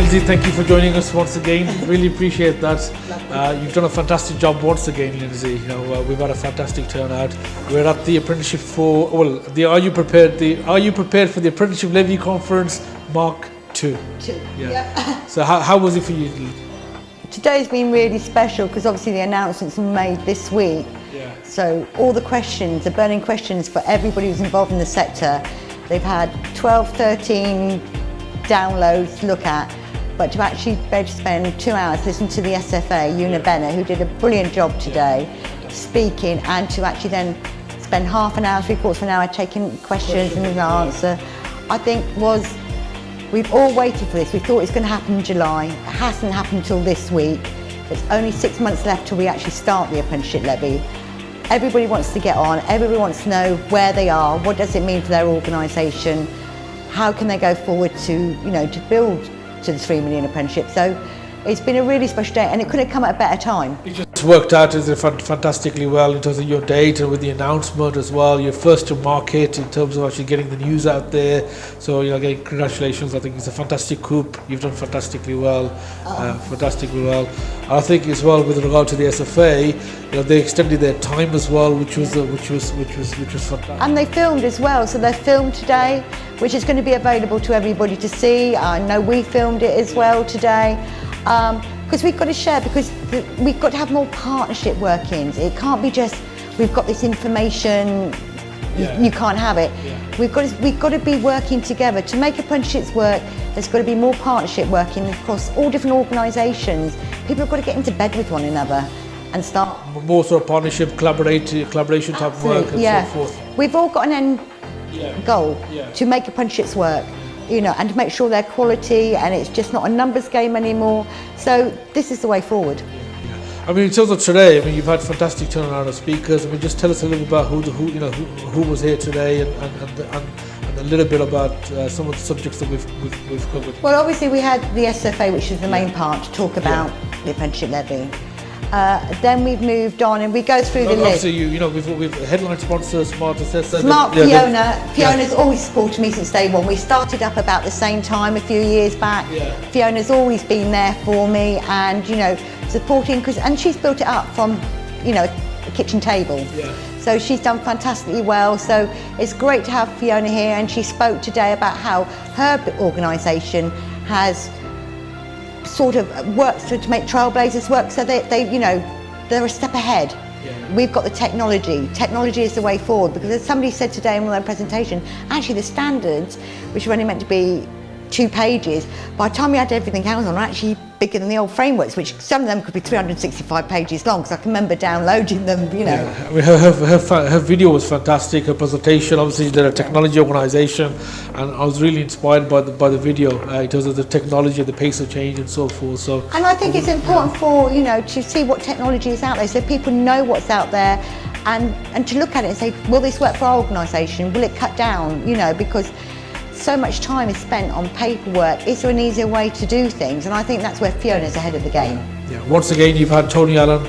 Lindsay, thank you for joining us once again. Really appreciate that. You've done a fantastic job once again, Lindsay. We've had a fantastic turnout. We're at the Apprenticeship Are you prepared for the Apprenticeship Levy Conference Mark II? Yeah. So how was it for you? Today's been really special because obviously the announcements were made this week. Yeah. So all the questions, the burning questions for everybody who's involved in the sector, they've had 12, 13 downloads to look at, but to actually be able to spend 2 hours listening to the SFA, Una Bennett, who did a brilliant job today, speaking, and to actually then spend half an hour, 3/4 of an hour taking questions and an answer, I think we've all waited for this. We thought it was going to happen in July. It hasn't happened until this week. There's only 6 months left till we actually start the apprenticeship levy. Everybody wants to get on, everybody wants to know where they are, what does it mean for their organisation, how can they go forward to build to the 3 million apprenticeship. So it's been a really special day, and it couldn't come at a better time. It just worked out fantastically well in terms of your date and with the announcement as well. You're first to market in terms of actually getting the news out there. So again, congratulations. I think it's a fantastic coup. You've done fantastically well. I think as well with regard to the SFA, they extended their time as well, which was fantastic. And they filmed as well, so they filmed today, which is going to be available to everybody to see. I know we filmed it as well today. Because we've got to share, because we've got to have more partnership workings. It can't be just, we've got this information, you can't have it. Yeah. We've got to be working together. To make apprenticeships work, there's got to be more partnership working across all different organisations. People have got to get into bed with one another and start... More sort of partnership, collaboration type of work and so forth. We've all got an end goal to make apprenticeships work. And to make sure they're quality, and it's just not a numbers game anymore. So this is the way forward. I mean, in terms of today, you've had fantastic turnout of speakers. just tell us a little bit about who was here today, and a little bit about some of the subjects that we've covered. Well, obviously we had the SFA, which is the main part, to talk about the apprenticeship levy. Then we've moved on and we go through the list. Obviously, we've headline sponsors, Smart Assessor. Fiona's always supported me since day one. We started up about the same time a few years back. Yeah. Fiona's always been there for me, and supporting, and she's built it up from a kitchen table. Yeah. So she's done fantastically well. So it's great to have Fiona here, and she spoke today about how her organisation has sort of works to make trailblazers work, so they're a step ahead. Yeah. We've got the technology. Technology is the way forward, because as somebody said today in one of their presentation, actually the standards, which were only meant to be 2 pages, by the time we had everything else on, are actually bigger than the old frameworks, which some of them could be 365 pages long, because I can remember downloading them, Yeah. Her video was fantastic, her presentation. Obviously they're a technology organisation, and I was really inspired by the video in terms of the technology, the pace of change and so forth. So, and I think it's important for to see what technology is out there, so people know what's out there, and to look at it and say, will this work for our organisation? Will it cut down? Because so much time is spent on paperwork. Is there an easier way to do things? And I think that's where Fiona's ahead of the game. Yeah. Once again, you've had Tony Allen,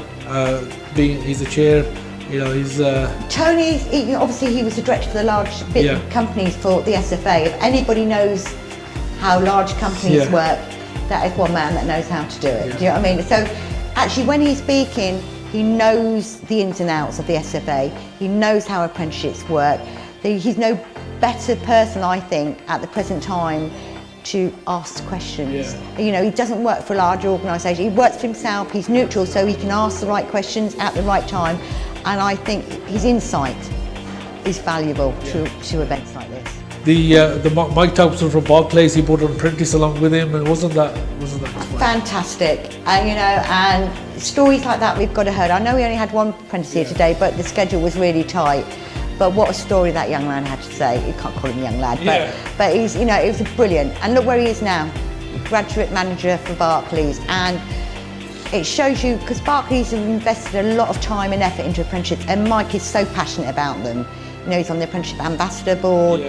he's the chair. Tony, obviously he was the director for the large big companies for the SFA. If anybody knows how large companies work, that is one man that knows how to do it. Yeah. Do you know what I mean? So actually when he's speaking, he knows the ins and outs of the SFA. He knows how apprenticeships work. He's no better person, I think, at the present time to ask questions. Yeah. He doesn't work for a larger organisation. He works for himself. He's neutral, so he can ask the right questions at the right time. And I think his insight is valuable to events like this. The Mike Thompson from Barclays, he brought an apprentice along with him, and wasn't that fantastic? And stories like that we've got to hear. I know we only had one apprentice here today, but the schedule was really tight. But what a story that young man had to say. You can't call him a young lad, but he's, it was brilliant. And look where he is now, graduate manager for Barclays. And it shows you, because Barclays have invested a lot of time and effort into apprenticeships, and Mike is so passionate about them. He's on the Apprenticeship Ambassador Board.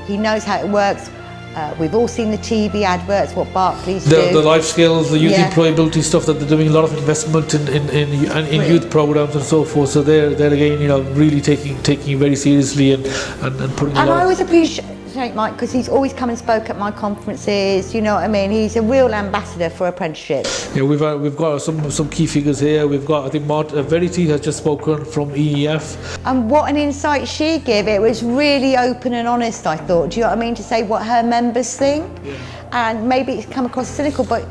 He knows how it works. We've all seen the TV adverts, what Barclays do. The life skills, the youth employability stuff that they're doing, a lot of investment in youth programs and so forth. So they're again, really taking it very seriously and putting. And I always appreciate take Mike because he's always come and spoke at my conferences. You know what I mean? He's a real ambassador for apprenticeships. Yeah, we've got some key figures here. We've got, I think, Verity has just spoken from EEF. And what an insight she gave. It was really open and honest, I thought. Do you know what I mean? To say what her members think. Yeah. And maybe it's come across cynical, but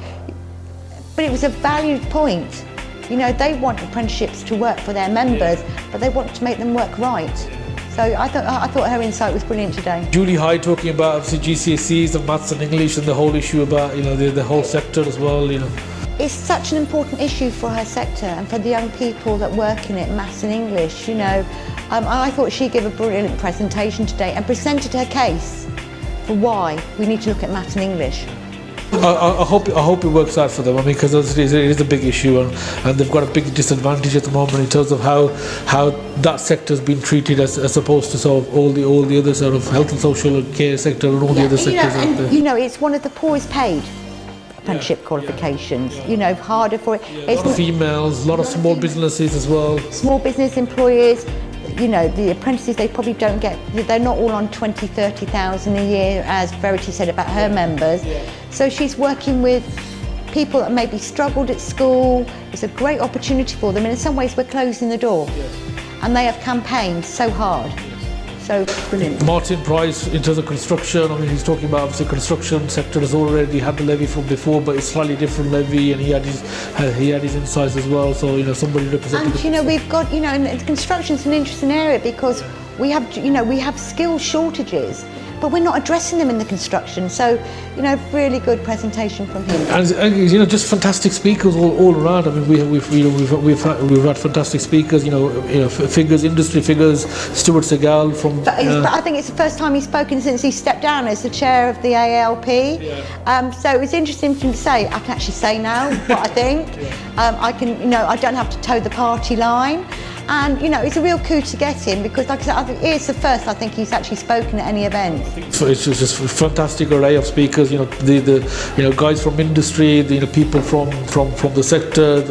it was a valued point. You know, they want apprenticeships to work for their members, but they want to make them work right. So I thought her insight was brilliant today. Julie Hyde talking about obviously GCSEs, the maths and English, and the whole issue about, you know, the whole sector as well. You know, it's such an important issue for her sector and for the young people that work in it, maths and English. You know, I thought she gave a brilliant presentation today and presented her case for why we need to look at maths and English. I hope it works out for them. I mean, because it is a big issue, and they've got a big disadvantage at the moment in terms of how that sector has been treated as opposed to sort of all the other sort of health and social care sector and all the other sectors out there. You know, it's one of the poorest paid apprenticeship qualifications. You know, harder for it. A lot of females, a lot of small businesses as well. Small business employers. You know, the apprentices, they probably don't get, they're not all on 20, 30,000 a year, as Verity said about her members. So she's working with people that maybe struggled at school. It's a great opportunity for them, and in some ways we're closing the door. And they have campaigned so hard. So brilliant. Martin Price, in terms of construction, I mean, he's talking about obviously construction sector has already had the levy from before, but it's slightly different levy, and he had his insights as well. So, you know, somebody representing. And you know, we've got, you know, and construction's an interesting area because we have, you know, we have skill shortages, but we're not addressing them in the construction. So, you know, really good presentation from him. And you know, just fantastic speakers all around. I mean, we've had fantastic speakers. You know, figures, industry figures. Stuart Segal from. But I think it's the first time he's spoken since he stepped down as the chair of the AALP. So it was interesting for him to say. I can actually say now what I think. I can, you know, I don't have to toe the party line. And you know, it's a real coup to get him because, like I said, I think it's the first I think he's actually spoken at any event. So it's just a fantastic array of speakers. You know, the guys from industry, the people from the sector,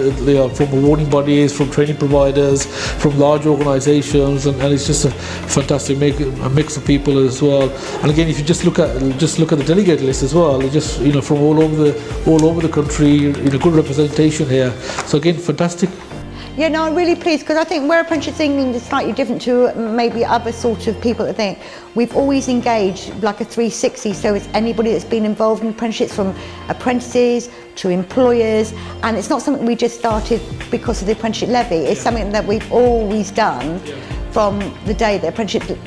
from awarding bodies, from training providers, from large organisations, and it's just a fantastic mix of people as well. And again, if you just look at the delegate list as well, just, you know, from all over the country, you know, good representation here. So again, fantastic. Yeah, no, I'm really pleased because I think where Apprenticeships England is slightly different to maybe other sort of people that think we've always engaged like a 360, so it's anybody that's been involved in apprenticeships, from apprentices to employers, and it's not something we just started because of the apprenticeship levy. It's something that we've always done from the day that Apprenticeship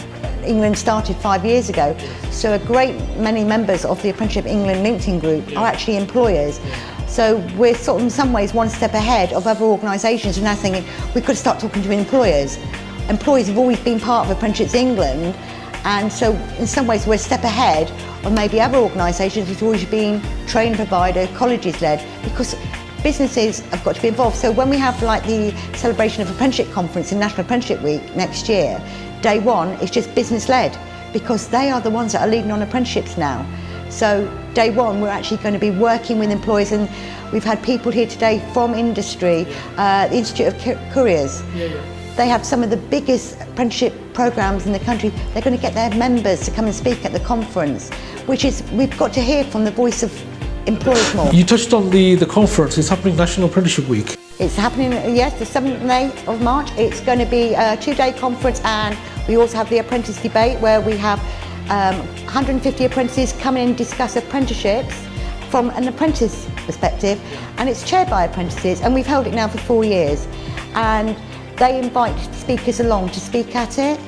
England started 5 years ago. So a great many members of the Apprenticeship England LinkedIn group are actually employers. So we're sort of in some ways one step ahead of other organisations, and now thinking we could start talking to employers. Employers have always been part of Apprenticeships England, and so in some ways we're a step ahead of maybe other organisations which have always been training provider, colleges led, because businesses have got to be involved. So when we have like the celebration of Apprenticeship Conference in National Apprenticeship Week next year, day one is just business led, because they are the ones that are leading on apprenticeships now. So day one, we're actually going to be working with employers, and we've had people here today from industry, the Institute of Couriers. They have some of the biggest apprenticeship programs in the country. They're going to get their members to come and speak at the conference, which is, we've got to hear from the voice of employers more. You touched on the conference. It's happening National Apprenticeship Week. It's happening, yes, the 7th and 8th of March. It's going to be a 2-day conference, and we also have the apprentice debate where we have 150 apprentices come in and discuss apprenticeships from an apprentice perspective, and it's chaired by apprentices, and we've held it now for 4 years, and they invite speakers along to speak at it,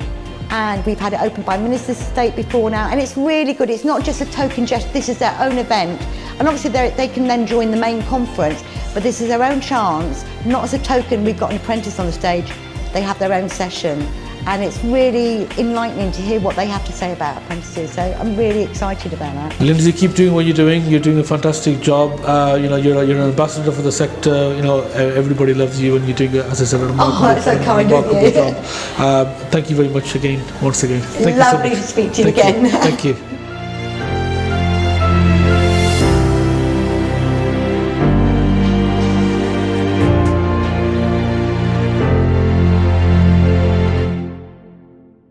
and we've had it opened by Ministers of State before now, and it's really good. It's not just a token gesture, this is their own event, and obviously they can then join the main conference, but this is their own chance, not as a token we've got an apprentice on the stage, they have their own session. And it's really enlightening to hear what they have to say about apprentices. So I'm really excited about that. Lindsay, keep doing what you're doing. You're doing a fantastic job. You know, you're an ambassador for the sector. You know, everybody loves you, and you're doing, as I said, a remarkable job. Thank you very much again, once again. Thank Lovely you so much. to speak to you again. Thank you.